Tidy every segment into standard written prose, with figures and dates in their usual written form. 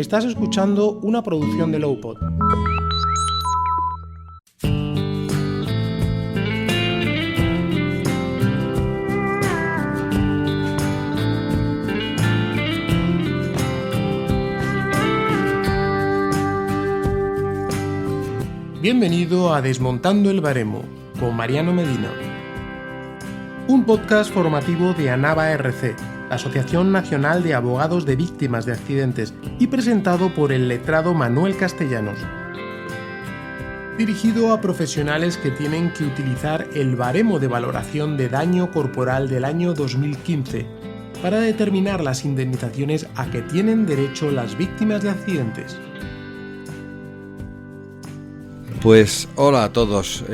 Estás escuchando una producción de Lowpod. Bienvenido a Desmontando el Baremo, con Mariano Medina. Un podcast formativo de ANAVA RC, la Asociación Nacional de Abogados de Víctimas de Accidentes, y presentado por el letrado Manuel Castellanos. Dirigido a profesionales que tienen que utilizar el baremo de valoración de daño corporal del año 2015 para determinar las indemnizaciones a que tienen derecho las víctimas de accidentes. Pues hola a todos,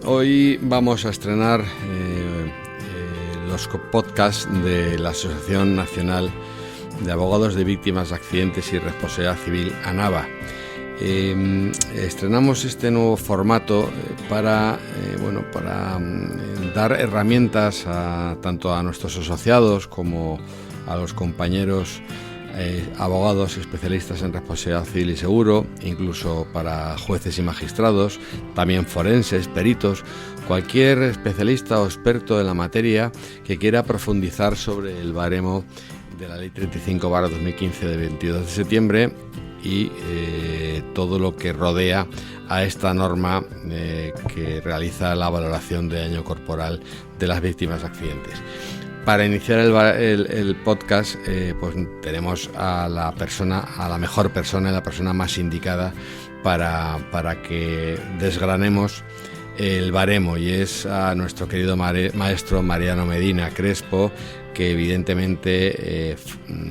hoy vamos a estrenar los podcasts de la Asociación Nacional de Abogados de Víctimas de Accidentes y Responsabilidad Civil, ANAVA. Estrenamos este nuevo formato para dar herramientas tanto a nuestros asociados como a los compañeros abogados especialistas en responsabilidad civil y seguro, incluso para jueces y magistrados, también forenses, peritos, cualquier especialista o experto en la materia que quiera profundizar sobre el baremo de la Ley 35/2015 de 22 de septiembre y todo lo que rodea a esta norma que realiza la valoración de daño corporal de las víctimas de accidentes. Para iniciar el podcast, pues tenemos a la mejor persona, la persona más indicada para que desgranemos el baremo, y es a nuestro querido maestro Mariano Medina Crespo, que evidentemente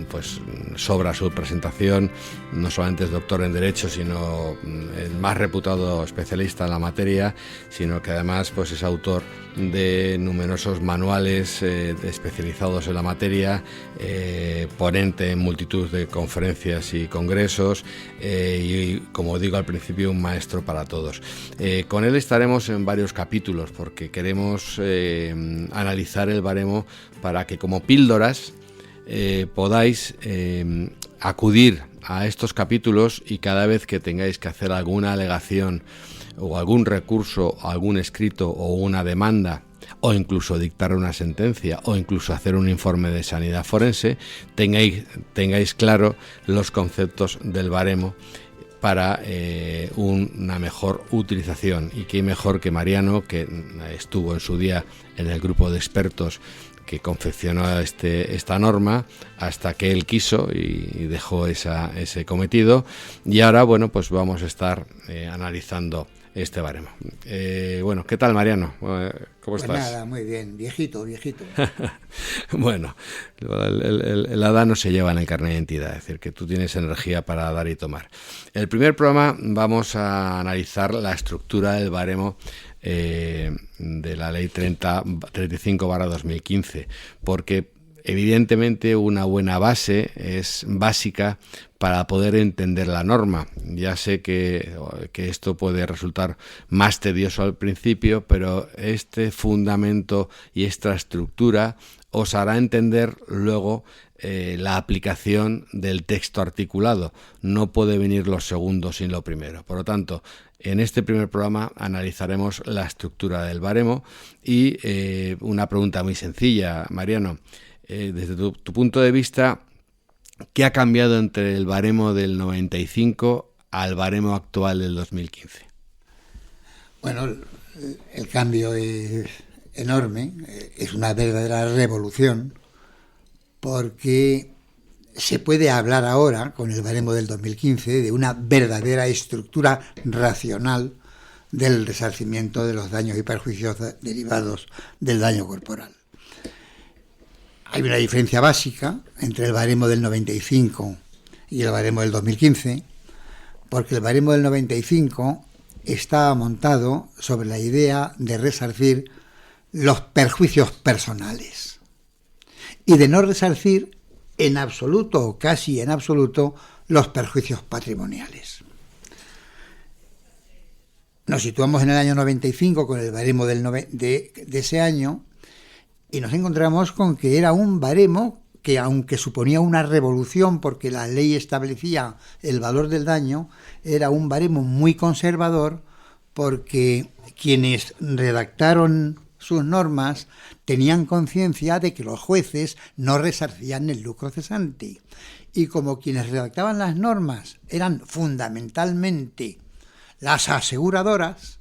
pues sobra su presentación. No solamente es doctor en Derecho, sino el más reputado especialista en la materia, sino que además pues es autor de numerosos manuales especializados en la materia, ponente en multitud de conferencias y congresos, y, como digo al principio, un maestro para todos. Con él estaremos en varios capítulos porque queremos analizar el baremo para que, como píldoras, podáis acudir a estos capítulos, y cada vez que tengáis que hacer alguna alegación o algún recurso, algún escrito o una demanda, o incluso dictar una sentencia, o incluso hacer un informe de sanidad forense, tengáis claro los conceptos del baremo para una mejor utilización. Y qué mejor que Mariano, que estuvo en su día en el grupo de expertos que confeccionó esta norma hasta que él quiso y dejó ese cometido, y ahora pues vamos a estar analizando este baremo. ¿Qué tal, Mariano? ¿Cómo estás? Nada, muy bien, viejito. Bueno, la edad no se lleva en el carnet de identidad, es decir, que tú tienes energía para dar y tomar. En el primer programa vamos a analizar la estructura del baremo de la Ley 35/2015, porque evidentemente una buena base es básica para poder entender la norma. Ya sé que esto puede resultar más tedioso al principio, pero este fundamento y esta estructura os hará entender luego la aplicación del texto articulado. No puede venir lo segundo sin lo primero. Por lo tanto, en este primer programa analizaremos la estructura del baremo y una pregunta muy sencilla, Mariano. Desde tu punto de vista, ¿qué ha cambiado entre el baremo del 95 al baremo actual del 2015? Bueno, el cambio es enorme, es una verdadera revolución, porque se puede hablar ahora, con el baremo del 2015, de una verdadera estructura racional del resarcimiento de los daños y perjuicios derivados del daño corporal. Hay una diferencia básica entre el baremo del 95 y el baremo del 2015, porque el baremo del 95 estaba montado sobre la idea de resarcir los perjuicios personales y de no resarcir en absoluto o casi en absoluto los perjuicios patrimoniales. Nos situamos en el año 95 con el baremo de ese año, y nos encontramos con que era un baremo que aunque suponía una revolución porque la ley establecía el valor del daño, era un baremo muy conservador porque quienes redactaron sus normas tenían conciencia de que los jueces no resarcían el lucro cesante. Y como quienes redactaban las normas eran fundamentalmente las aseguradoras,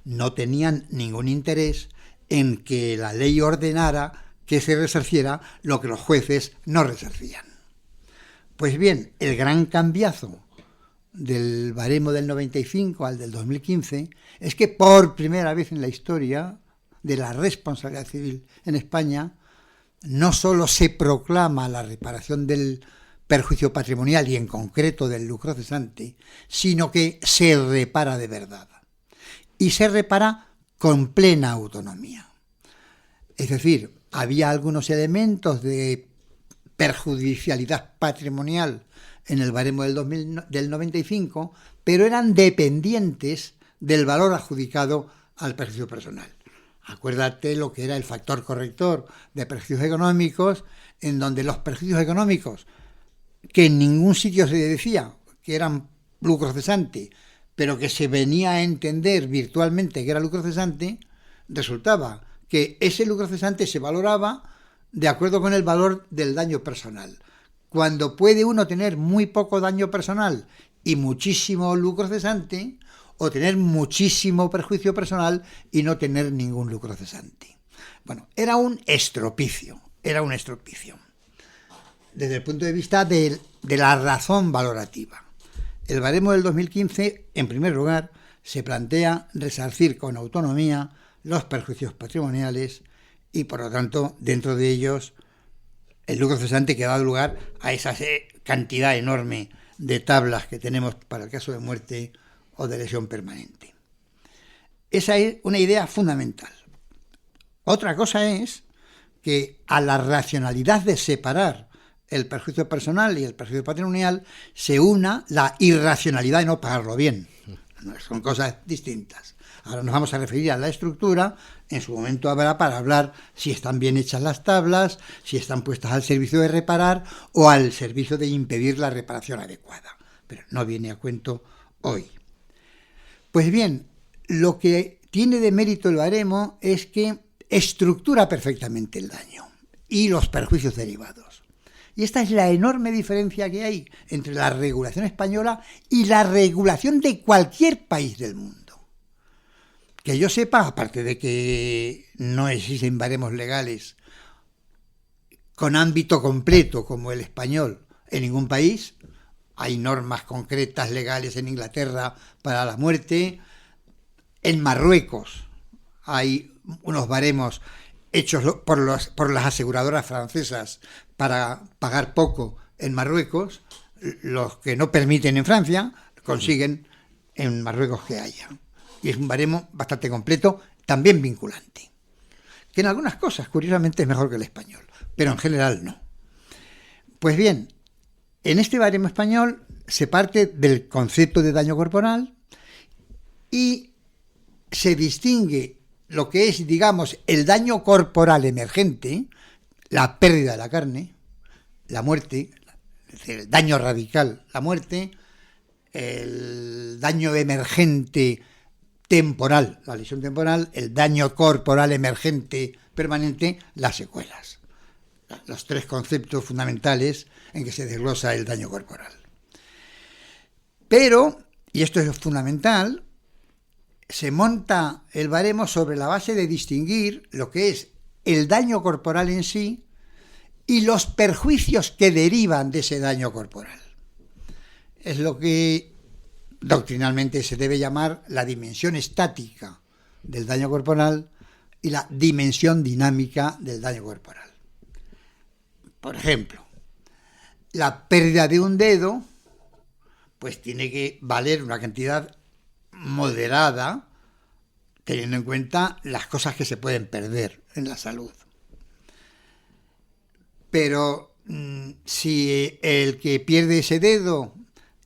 no tenían ningún interés en que la ley ordenara que se resarciera lo que los jueces no resarcían. Pues bien, el gran cambiazo del baremo del 95 al del 2015 es que por primera vez en la historia de la responsabilidad civil en España no solo se proclama la reparación del perjuicio patrimonial y en concreto del lucro cesante, sino que se repara de verdad. Y se repara con plena autonomía. Es decir, había algunos elementos de perjudicialidad patrimonial en el baremo del 95, pero eran dependientes del valor adjudicado al perjuicio personal. Acuérdate lo que era el factor corrector de perjuicios económicos, en donde los perjuicios económicos, que en ningún sitio se decía que eran lucro cesante, pero que se venía a entender virtualmente que era lucro cesante, resultaba que ese lucro cesante se valoraba de acuerdo con el valor del daño personal. Cuando puede uno tener muy poco daño personal y muchísimo lucro cesante, o tener muchísimo perjuicio personal y no tener ningún lucro cesante. Bueno, era un estropicio. Desde el punto de vista de la razón valorativa. El baremo del 2015, en primer lugar, se plantea resarcir con autonomía los perjuicios patrimoniales y, por lo tanto, dentro de ellos, el lucro cesante que ha dado lugar a esa cantidad enorme de tablas que tenemos para el caso de muerte o de lesión permanente. Esa es una idea fundamental. Otra cosa es que a la racionalidad de separar el perjuicio personal y el perjuicio patrimonial se una la irracionalidad de no pagarlo bien. Son cosas distintas. Ahora nos vamos a referir a la estructura, en su momento habrá para hablar si están bien hechas las tablas, si están puestas al servicio de reparar o al servicio de impedir la reparación adecuada. Pero no viene a cuento hoy. Pues bien, lo que tiene de mérito el baremo es que estructura perfectamente el daño y los perjuicios derivados. Y esta es la enorme diferencia que hay entre la regulación española y la regulación de cualquier país del mundo. Que yo sepa, aparte de que no existen baremos legales con ámbito completo como el español en ningún país, hay normas concretas legales en Inglaterra para la muerte. En Marruecos hay unos baremos hechos por las aseguradoras francesas para pagar poco en Marruecos. Los que no permiten en Francia consiguen en Marruecos que haya. Y es un baremo bastante completo, también vinculante. Que en algunas cosas, curiosamente, es mejor que el español, pero en general no. Pues bien, en este baremo español se parte del concepto de daño corporal y se distingue lo que es, digamos, el daño corporal emergente, la pérdida de la carne, la muerte, es decir, el daño radical, la muerte, el daño emergente temporal, la lesión temporal, el daño corporal emergente permanente, las secuelas. Los tres conceptos fundamentales en que se desglosa el daño corporal. Pero, y esto es fundamental, se monta el baremo sobre la base de distinguir lo que es el daño corporal en sí y los perjuicios que derivan de ese daño corporal. Es lo que doctrinalmente se debe llamar la dimensión estática del daño corporal y la dimensión dinámica del daño corporal. Por ejemplo, la pérdida de un dedo, pues tiene que valer una cantidad moderada, teniendo en cuenta las cosas que se pueden perder en la salud. Pero si el que pierde ese dedo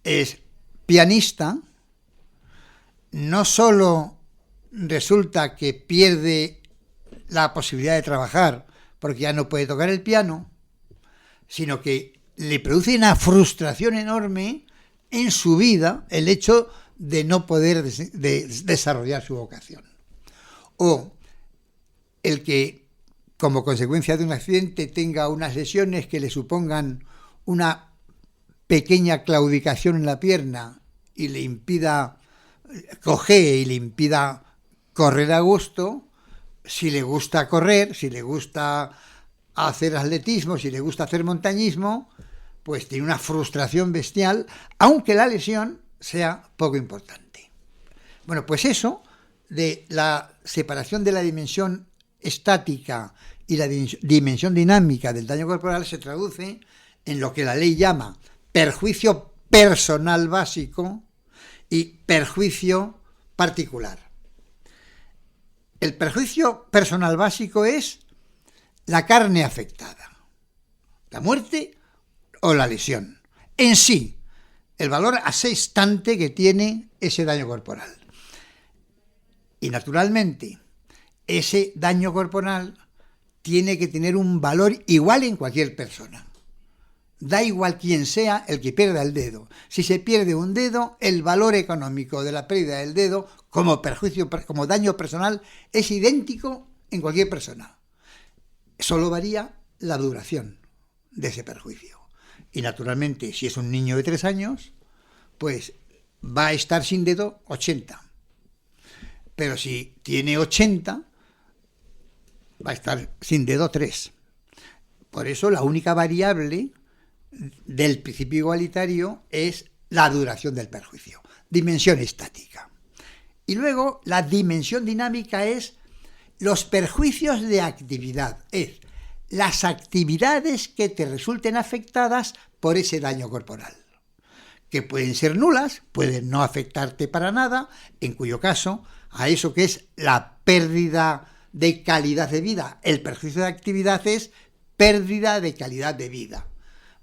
es pianista, no solo resulta que pierde la posibilidad de trabajar porque ya no puede tocar el piano, sino que le produce una frustración enorme en su vida el hecho de no poder desarrollar su vocación. O el que, como consecuencia de un accidente, tenga unas lesiones que le supongan una pequeña claudicación en la pierna y le impida cojee y le impida correr a gusto. Si le gusta correr, si le gusta hacer atletismo, si le gusta hacer montañismo, pues tiene una frustración bestial, aunque la lesión sea poco importante. Bueno, pues eso de la separación de la dimensión estática y la dimensión dinámica del daño corporal se traduce en lo que la ley llama perjuicio personal básico y perjuicio particular. El perjuicio personal básico es la carne afectada, la muerte o la lesión. En sí, el valor asestante que tiene ese daño corporal. Y naturalmente, ese daño corporal tiene que tener un valor igual en cualquier persona. Da igual quién sea el que pierda el dedo. Si se pierde un dedo, el valor económico de la pérdida del dedo como perjuicio, como daño personal, es idéntico en cualquier persona. Solo varía la duración de ese perjuicio. Y naturalmente, si es un niño de 3 años, pues va a estar sin dedo 80. Pero si tiene 80, va a estar sin dedo 3. Por eso la única variable del principio igualitario es la duración del perjuicio, dimensión estática. Y luego la dimensión dinámica es los perjuicios de actividad, es las actividades que te resulten afectadas por ese daño corporal, que pueden ser nulas, pueden no afectarte para nada, en cuyo caso a eso que es la pérdida de calidad de vida, el perjuicio de actividad es pérdida de calidad de vida.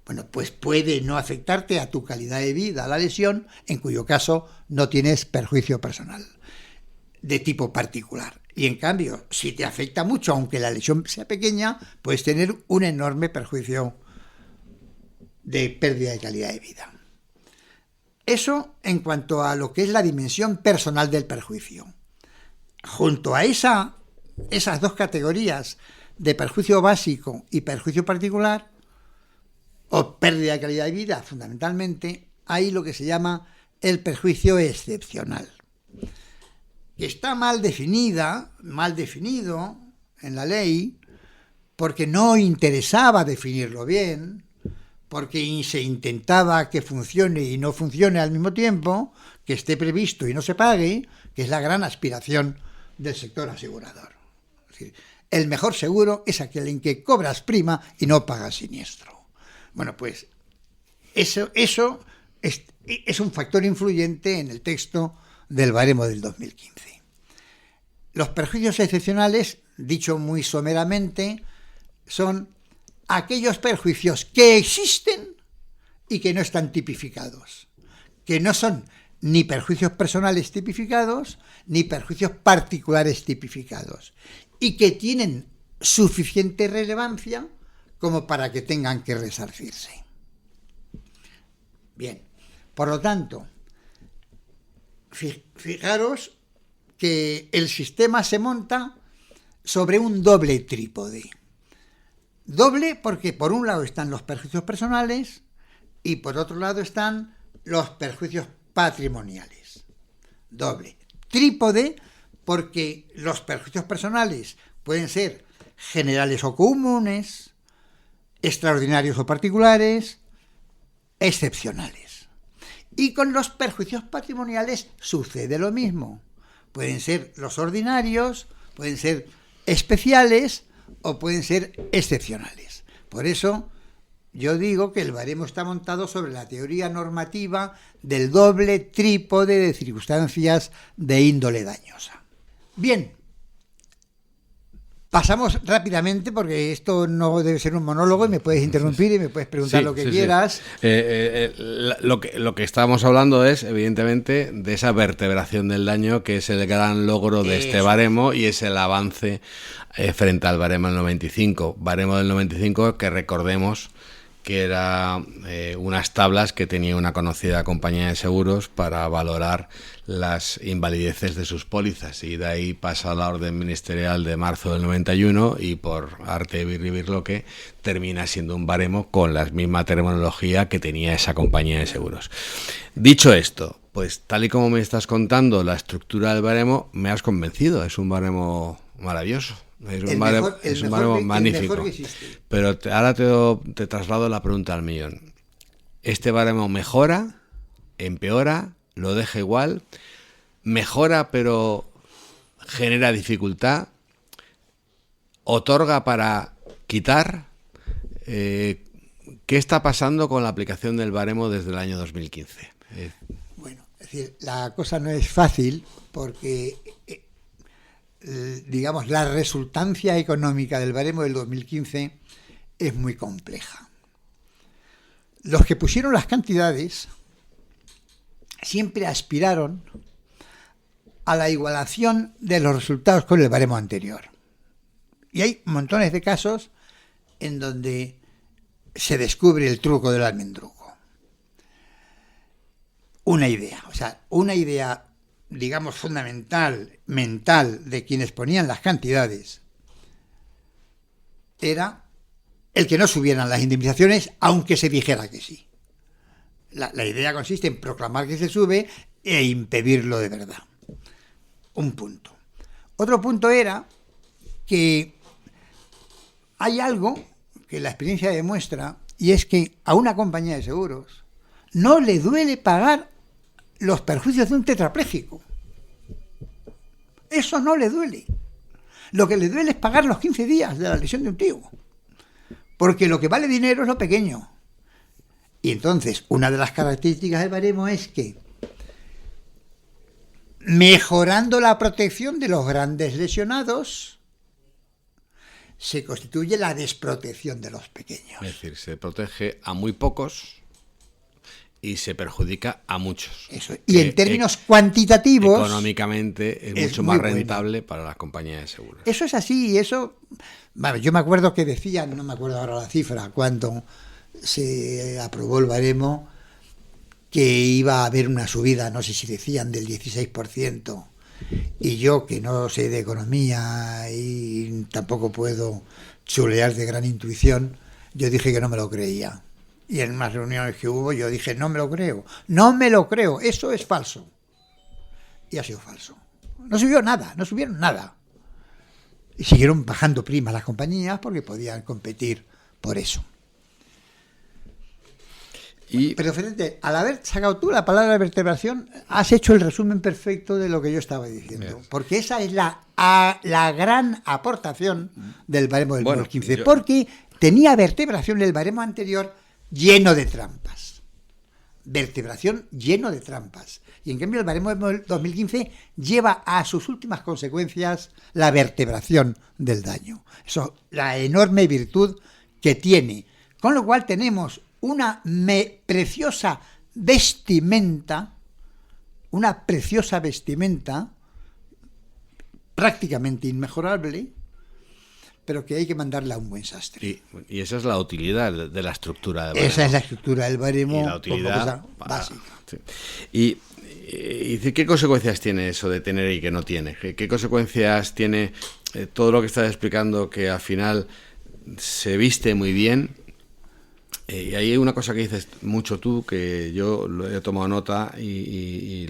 Bueno, pues puede no afectarte a tu calidad de vida la lesión, en cuyo caso no tienes perjuicio personal de tipo particular. Y en cambio, si te afecta mucho, aunque la lesión sea pequeña, puedes tener un enorme perjuicio de pérdida de calidad de vida. Eso en cuanto a lo que es la dimensión personal del perjuicio. Junto a esas dos categorías de perjuicio básico y perjuicio particular, o pérdida de calidad de vida, fundamentalmente, hay lo que se llama el perjuicio excepcional. Está mal definido en la ley, porque no interesaba definirlo bien, porque se intentaba que funcione y no funcione al mismo tiempo, que esté previsto y no se pague, que es la gran aspiración del sector asegurador. Es decir, el mejor seguro es aquel en que cobras prima y no pagas siniestro. Bueno, pues eso es un factor influyente en el texto del baremo del 2015. Los perjuicios excepcionales, dicho muy someramente, son aquellos perjuicios que existen y que no están tipificados, que no son ni perjuicios personales tipificados ni perjuicios particulares tipificados y que tienen suficiente relevancia como para que tengan que resarcirse. Bien, por lo tanto, fijaros que el sistema se monta sobre un doble trípode. Doble porque por un lado están los perjuicios personales y por otro lado están los perjuicios patrimoniales. Doble. Trípode porque los perjuicios personales pueden ser generales o comunes, extraordinarios o particulares, excepcionales. Y con los perjuicios patrimoniales sucede lo mismo. Pueden ser los ordinarios, pueden ser especiales o pueden ser excepcionales. Por eso yo digo que el baremo está montado sobre la teoría normativa del doble trípode de circunstancias de índole dañosa. Bien, pasamos rápidamente porque esto no debe ser un monólogo y me puedes interrumpir y me puedes preguntar lo que quieras. Lo que estábamos hablando es, evidentemente, de esa vertebración del daño que es el gran logro de este baremo y es el avance frente al baremo del 95. Baremo del 95 que recordemos que era unas tablas que tenía una conocida compañía de seguros para valorar las invalideces de sus pólizas, y de ahí pasa la orden ministerial de marzo del 91 y por arte de birlibirloque termina siendo un baremo con la misma terminología que tenía esa compañía de seguros. Dicho esto, pues tal y como me estás contando la estructura del baremo, me has convencido, es un baremo maravilloso. Es un baremo magnífico. Pero ahora te traslado la pregunta al millón. ¿Este baremo mejora, empeora, lo deja igual? ¿Mejora pero genera dificultad? ¿Otorga para quitar? ¿Qué está pasando con la aplicación del baremo desde el año 2015? Bueno, es decir, la cosa no es fácil porque... digamos, la resultancia económica del baremo del 2015 es muy compleja. Los que pusieron las cantidades siempre aspiraron a la igualación de los resultados con el baremo anterior. Y hay montones de casos en donde se descubre el truco del almendruco. Una idea digamos, fundamental, mental, de quienes ponían las cantidades, era el que no subieran las indemnizaciones, aunque se dijera que sí. La idea consiste en proclamar que se sube e impedirlo de verdad. Un punto. Otro punto era que hay algo que la experiencia demuestra, y es que a una compañía de seguros no le duele pagar los perjuicios de un tetrapléjico. Eso no le duele. Lo que le duele es pagar los 15 días de la lesión de un tío. Porque lo que vale dinero es lo pequeño. Y entonces, una de las características del baremo es que, mejorando la protección de los grandes lesionados, se constituye la desprotección de los pequeños. Es decir, se protege a muy pocos y se perjudica a muchos. Eso. Y en términos cuantitativos, económicamente es mucho más rentable para las compañías de seguros. Eso es así, y eso... Bueno, yo me acuerdo que decían, no me acuerdo ahora la cifra, cuando se aprobó el baremo, que iba a haber una subida, no sé si decían del 16%, y yo, que no sé de economía y tampoco puedo chulear de gran intuición, yo dije que no me lo creía. Y en unas reuniones que hubo yo dije, no me lo creo, eso es falso. Y ha sido falso. No subieron nada. Y siguieron bajando primas las compañías porque podían competir por eso. Pero fíjate, al haber sacado tú la palabra vertebración, has hecho el resumen perfecto de lo que yo estaba diciendo. Porque esa es la gran aportación del baremo del 2015. Porque tenía vertebración el baremo anterior lleno de trampas. Vertebración lleno de trampas. Y en cambio el baremo del 2015 lleva a sus últimas consecuencias la vertebración del daño. Eso, la enorme virtud que tiene. Con lo cual tenemos una preciosa vestimenta, prácticamente inmejorable, pero que hay que mandarla a un buen sastre. Y esa es la utilidad de la estructura del baremo. Esa es la estructura del baremo. Y la utilidad básica. Sí. ¿Y qué consecuencias tiene eso de tener y que no tiene? ¿Qué consecuencias tiene todo lo que estás explicando, que al final se viste muy bien? Y hay una cosa que dices mucho tú, que yo lo he tomado nota y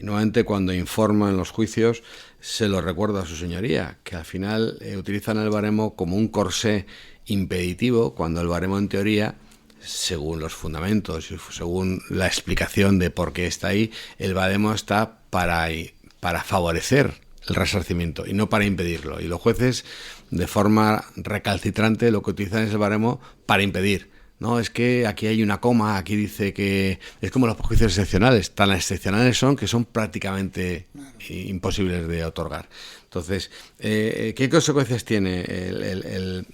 nuevamente cuando informo en los juicios se lo recuerdo a su señoría, que al final utilizan el baremo como un corsé impeditivo, cuando el baremo en teoría, según los fundamentos y según la explicación de por qué está ahí, el baremo está para favorecer el resarcimiento y no para impedirlo. Y los jueces, de forma recalcitrante, lo que utilizan es el baremo para impedir. No, es que aquí hay una coma, aquí dice que es como los juicios excepcionales, tan excepcionales son que son prácticamente imposibles de otorgar. Entonces, ¿qué consecuencias tiene el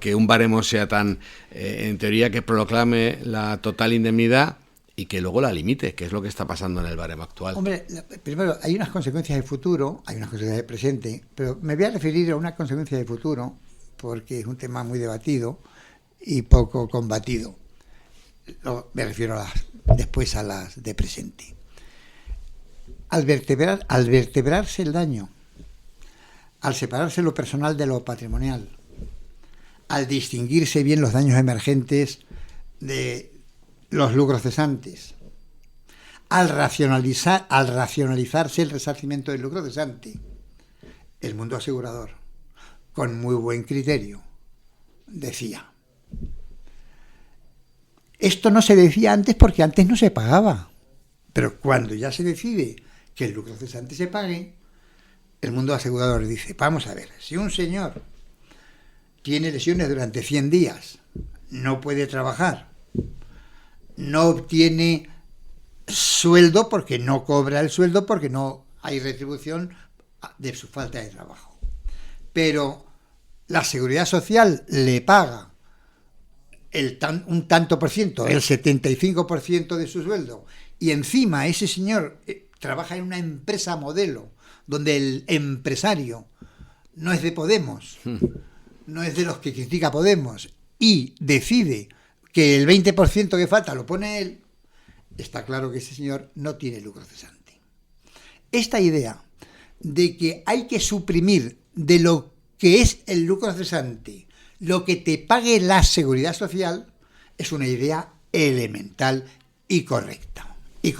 que un baremo sea tan, en teoría, que proclame la total indemnidad y que luego la limite, que es lo que está pasando en el baremo actual? Hombre, primero, hay unas consecuencias de futuro, hay unas consecuencias de presente, pero me voy a referir a una consecuencia de futuro, porque es un tema muy debatido, y poco combatido. Me refiero después a las de presente. Al vertebrarse el daño, al separarse lo personal de lo patrimonial, al distinguirse bien los daños emergentes de los lucros cesantes, al racionalizarse el resarcimiento del lucro cesante, el mundo asegurador, con muy buen criterio, decía: esto no se decía antes porque antes no se pagaba, pero cuando ya se decide que el lucro cesante se pague, el mundo asegurador dice: vamos a ver, si un señor tiene lesiones durante 100 días, no puede trabajar, no obtiene sueldo porque no cobra el sueldo, porque no hay retribución de su falta de trabajo, pero la Seguridad Social le paga un tanto por ciento, el 75% de su sueldo, y encima ese señor trabaja en una empresa modelo donde el empresario no es de Podemos, no es de los que critica Podemos, y decide que el 20% que falta lo pone él, está claro que ese señor no tiene lucro cesante. Esta idea de que hay que suprimir de lo que es el lucro cesante lo que te pague la Seguridad Social es una idea elemental y correcta. Y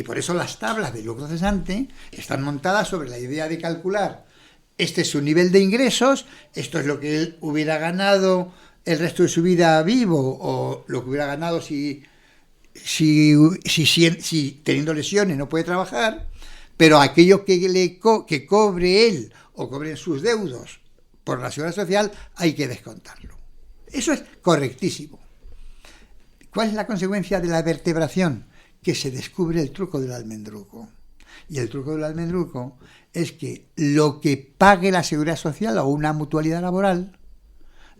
por eso las tablas de lucro cesante están montadas sobre la idea de calcular: este es su nivel de ingresos, esto es lo que él hubiera ganado el resto de su vida vivo, o lo que hubiera ganado si teniendo lesiones no puede trabajar, pero aquello que cobre él o cobren sus deudos por la Seguridad Social hay que descontarlo. Eso es correctísimo. ¿Cuál es la consecuencia de la vertebración? Que se descubre el truco del almendruco. Y el truco del almendruco es que lo que pague la Seguridad Social o una mutualidad laboral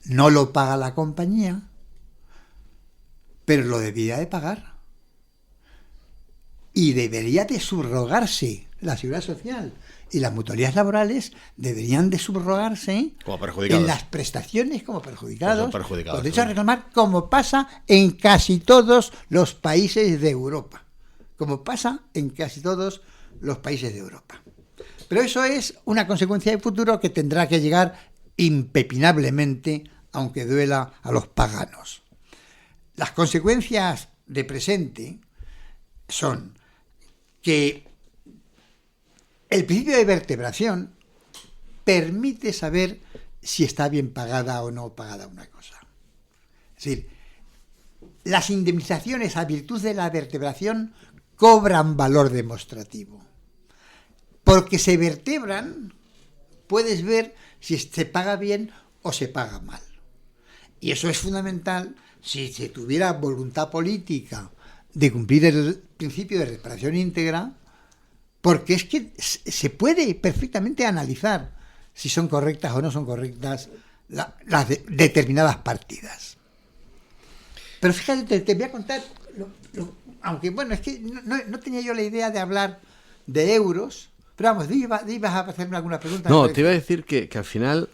no lo paga la compañía, pero lo debería de pagar. Y debería de subrogarse la Seguridad Social, y las mutualidades laborales deberían de subrogarse como perjudicados en las prestaciones como perjudicados, con derecho a reclamar, como pasa en casi todos los países de Europa. Pero eso es una consecuencia de futuro que tendrá que llegar impepinablemente, aunque duela a los paganos. Las consecuencias de presente son que el principio de vertebración permite saber si está bien pagada o no pagada una cosa. Es decir, las indemnizaciones a virtud de la vertebración cobran valor demostrativo. Porque se vertebran, puedes ver si se paga bien o se paga mal. Y eso es fundamental si se tuviera voluntad política de cumplir el principio de reparación íntegra, porque es que se puede perfectamente analizar si son correctas o no son correctas las determinadas partidas. Pero fíjate, te voy a contar, aunque bueno, es que no tenía yo la idea de hablar de euros, pero vamos, ibas a hacerme alguna pregunta. No, te iba a decir que al final,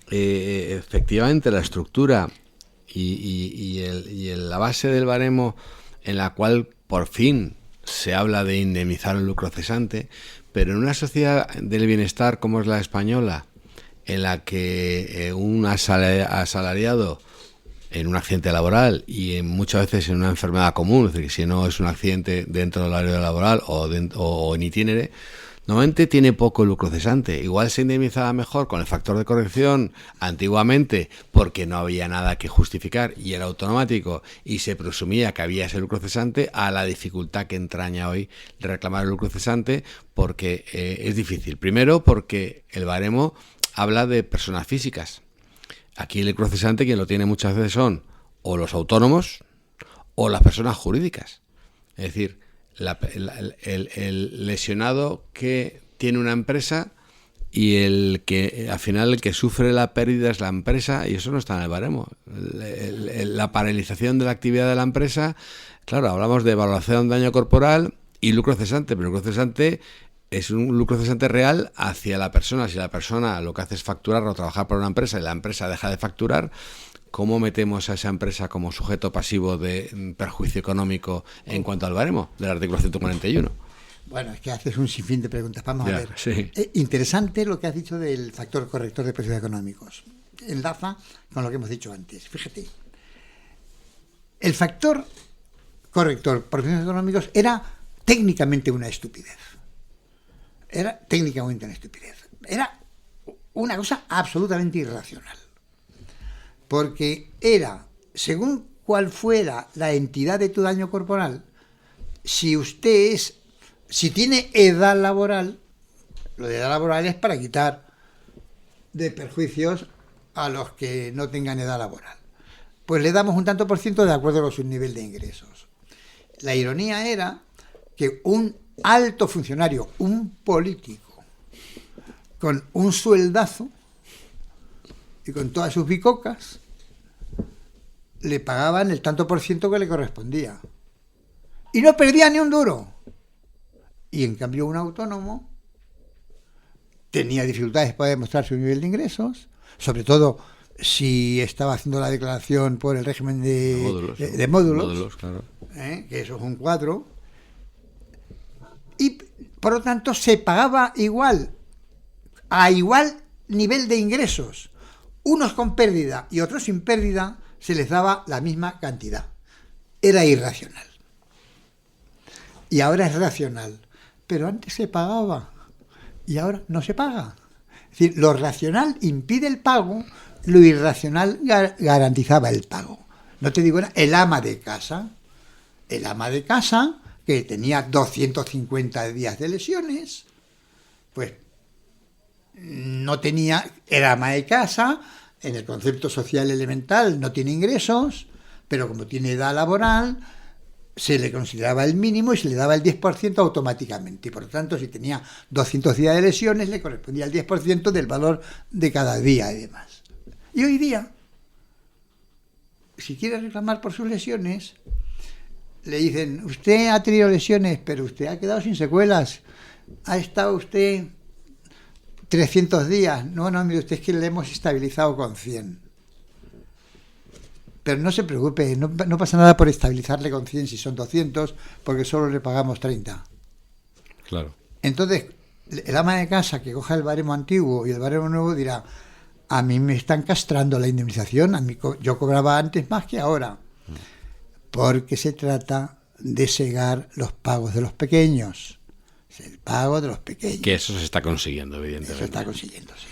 efectivamente, la estructura y la base del baremo en la cual por fin se habla de indemnizar el lucro cesante, pero en una sociedad del bienestar como es la española, en la que un asalariado en un accidente laboral y muchas veces en una enfermedad común, es decir, si no es un accidente dentro del horario laboral o en itinere, normalmente tiene poco lucro cesante. Igual se indemnizaba mejor con el factor de corrección antiguamente porque no había nada que justificar y era automático y se presumía que había ese lucro cesante, a la dificultad que entraña hoy reclamar el lucro cesante, porque es difícil. Primero porque el baremo habla de personas físicas. Aquí el lucro cesante quien lo tiene muchas veces son o los autónomos o las personas jurídicas. Es decir, el lesionado que tiene una empresa y el que al final el que sufre la pérdida es la empresa, y eso no está en el baremo. La paralización de la actividad de la empresa, claro, hablamos de valoración de daño corporal y lucro cesante, pero el lucro cesante es un lucro cesante real hacia la persona. Si la persona lo que hace es facturar o trabajar para una empresa y la empresa deja de facturar, ¿cómo metemos a esa empresa como sujeto pasivo de perjuicio económico en cuanto al baremo del artículo 141? Bueno, es que haces un sinfín de preguntas. Vamos a ver. Sí. Interesante lo que has dicho del factor corrector de precios económicos. Enlaza con lo que hemos dicho antes. Fíjate. El factor corrector por precios económicos era técnicamente una estupidez. Era técnicamente una estupidez. Era una cosa absolutamente irracional. Porque era, según cuál fuera la entidad de tu daño corporal, si tiene edad laboral, lo de edad laboral es para quitar de perjuicios a los que no tengan edad laboral. Pues le damos un tanto por ciento de acuerdo con su nivel de ingresos. La ironía era que un alto funcionario, un político, con un sueldazo y con todas sus bicocas, le pagaban el tanto por ciento que le correspondía. Y no perdía ni un duro. Y en cambio un autónomo tenía dificultades para demostrar su nivel de ingresos, sobre todo si estaba haciendo la declaración por el régimen de módulos, claro. Que eso es un 4, y por lo tanto se pagaba igual, a igual nivel de ingresos, unos con pérdida y otros sin pérdida, se les daba la misma cantidad. Era irracional. Y ahora es racional. Pero antes se pagaba y ahora no se paga. Es decir, lo racional impide el pago, lo irracional garantizaba el pago. No te digo nada, el ama de casa que tenía 250 días de lesiones, pues no tenía, era ama de casa, en el concepto social elemental no tiene ingresos, pero como tiene edad laboral, se le consideraba el mínimo y se le daba el 10% automáticamente. Y por lo tanto, si tenía 200 días de lesiones, le correspondía el 10% del valor de cada día y demás. Y hoy día, si quiere reclamar por sus lesiones, le dicen, usted ha tenido lesiones, pero usted ha quedado sin secuelas. Ha estado usted 300 días. No, mire usted, es que le hemos estabilizado con 100. Pero no se preocupe, no pasa nada por estabilizarle con 100 si son 200, porque solo le pagamos 30. Claro. Entonces, el ama de casa que coja el baremo antiguo y el baremo nuevo dirá, a mí me están castrando la indemnización, yo cobraba antes más que ahora. Porque se trata de segar los pagos de los pequeños. Es el pago de los pequeños. Que eso se está consiguiendo, evidentemente. Eso está consiguiendo, sí.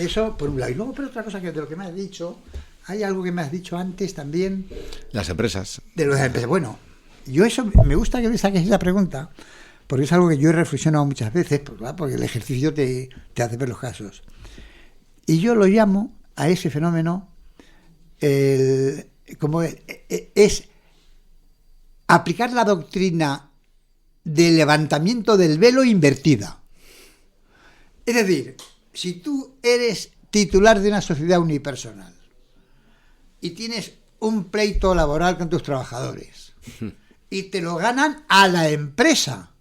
Eso, por un lado. Y luego, por otra cosa, que de lo que me has dicho, hay algo que me has dicho antes también. Las empresas. De las empresas. Bueno, yo eso, me gusta que me saques esa pregunta, porque es algo que yo he reflexionado muchas veces, porque el ejercicio te hace ver los casos. Y yo lo llamo a ese fenómeno, como es aplicar la doctrina del levantamiento del velo invertida. Es decir, si tú eres titular de una sociedad unipersonal y tienes un pleito laboral con tus trabajadores y te lo ganan a la empresa,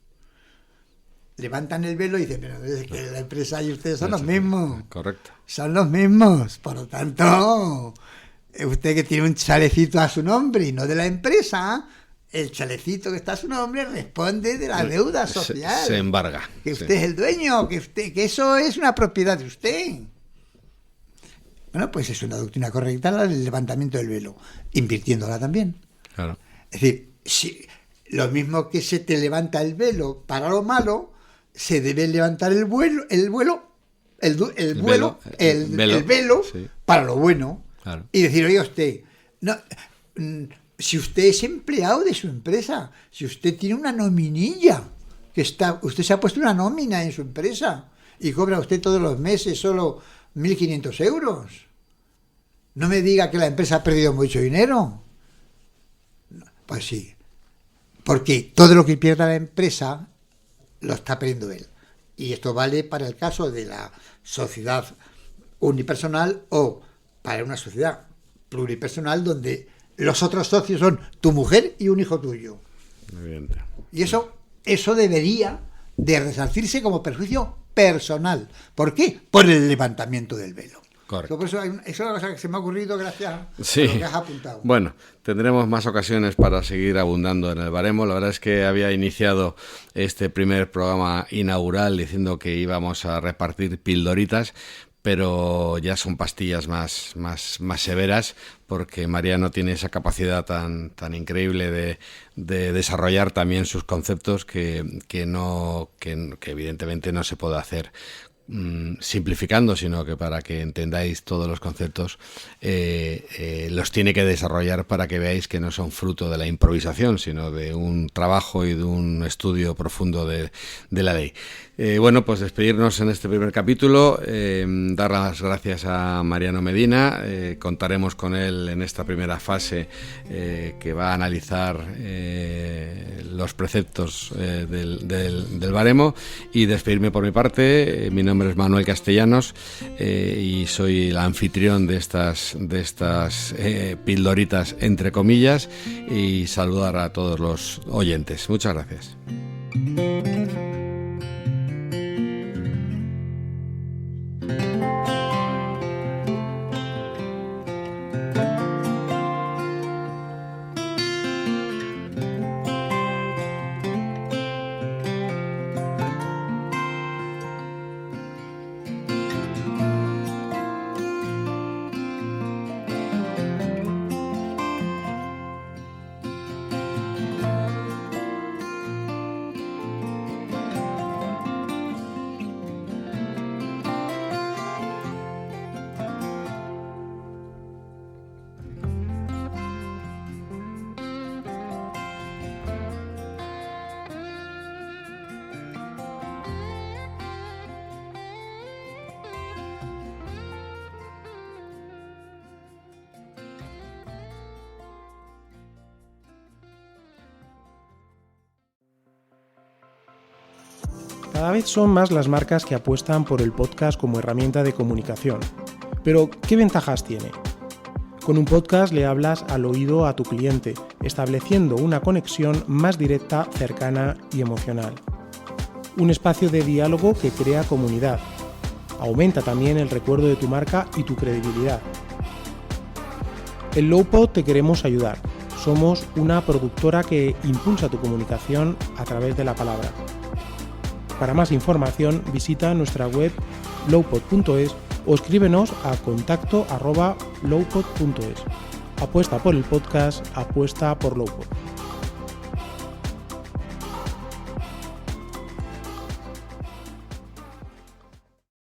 levantan el velo y dicen, pero es que la empresa y ustedes son los mismos. Correcto. Son los mismos. Por lo tanto, usted que tiene un chalecito a su nombre y no de la empresa, el chalecito que está a su nombre responde de la deuda social. Se embarga. Que usted es el dueño, que eso es una propiedad de usted. Bueno, pues es una doctrina correcta la del levantamiento del velo, invirtiéndola también. Claro. Es decir, si lo mismo que se te levanta el velo para lo malo, se debe levantar el velo sí, para lo bueno. Claro. Y decir, oye, usted, no, si usted es empleado de su empresa, si usted tiene una nominilla, usted se ha puesto una nómina en su empresa y cobra usted todos los meses solo 1.500 euros. No me diga que la empresa ha perdido mucho dinero. Pues sí, porque todo lo que pierda la empresa lo está perdiendo él. Y esto vale para el caso de la sociedad unipersonal o para una sociedad pluripersonal donde los otros socios son tu mujer y un hijo tuyo. Evidente. Y eso debería de resarcirse como perjuicio personal. ¿Por qué? Por el levantamiento del velo. Correcto. Por eso, eso es una cosa que se me ha ocurrido gracias a lo que has apuntado. Bueno, tendremos más ocasiones para seguir abundando en el baremo. La verdad es que había iniciado este primer programa inaugural diciendo que íbamos a repartir pildoritas, pero ya son pastillas más severas, porque Mariano tiene esa capacidad tan increíble de desarrollar también sus conceptos que evidentemente no se puede hacer simplificando, sino que para que entendáis todos los conceptos los tiene que desarrollar para que veáis que no son fruto de la improvisación, sino de un trabajo y de un estudio profundo de la ley. Bueno, pues despedirnos en este primer capítulo, dar las gracias a Mariano Medina. Contaremos con él en esta primera fase que va a analizar los preceptos del baremo, y despedirme por mi parte. Mi nombre es Manuel Castellanos y soy el anfitrión de estas pildoritas entre comillas, y saludar a todos los oyentes. Muchas gracias. Cada vez son más las marcas que apuestan por el podcast como herramienta de comunicación. Pero, ¿qué ventajas tiene? Con un podcast le hablas al oído a tu cliente, estableciendo una conexión más directa, cercana y emocional. Un espacio de diálogo que crea comunidad. Aumenta también el recuerdo de tu marca y tu credibilidad. En Lowpod te queremos ayudar. Somos una productora que impulsa tu comunicación a través de la palabra. Para más información visita nuestra web lowpod.es o escríbenos a contacto@lowpod.es. Apuesta por el podcast, apuesta por Lowpod.